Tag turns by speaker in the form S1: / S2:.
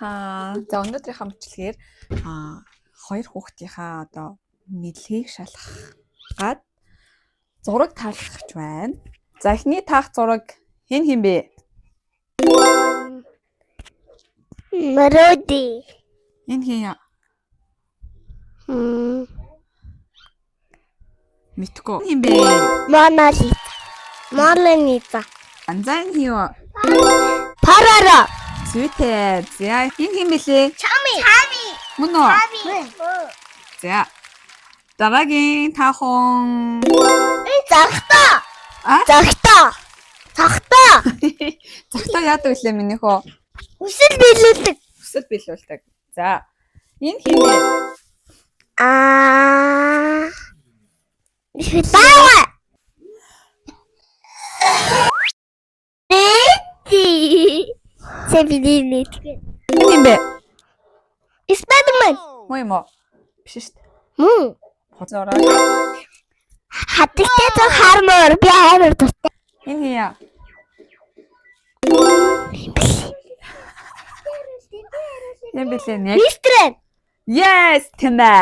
S1: сайхан. За өнөөдрийнхээ мэтлэгээр хоёр хүүхдийнхаа одоо мэдлэгийг шалгах зураг таалгахч байна. За эхний таах зураг хэн бэ?
S2: Мороди.
S1: Энэ хин яа? Мэдгүй. Хэн бэ?
S2: Монализа.
S1: Анзаа энэ хин юу?
S2: Парара.
S1: Зүйтэй. За энэ хэн бэлээ?
S2: Чами.
S1: Мөн үү? За. Дараагийн таахан.
S2: Загта.
S1: А?
S2: Загта.
S1: Цагтаа яадаг үлээ минийхөө?
S2: Үсэл биелүүлдэг.
S1: Хүсэл биелүүлдэг. За. Энэ хэн бэ?
S2: Баа. Сэвидинит.
S1: Энэ хэн бэ?
S2: Спайдермен.
S1: Муу юм уу? Биш шүү дээ.
S2: Мм.
S1: Хоцороо.
S2: Хатагтай цог хармаар би амар дуртай.
S1: Энэ хин яа? Юм бэлээ нэг.
S2: Мистрэн.
S1: Yes, тэмээ.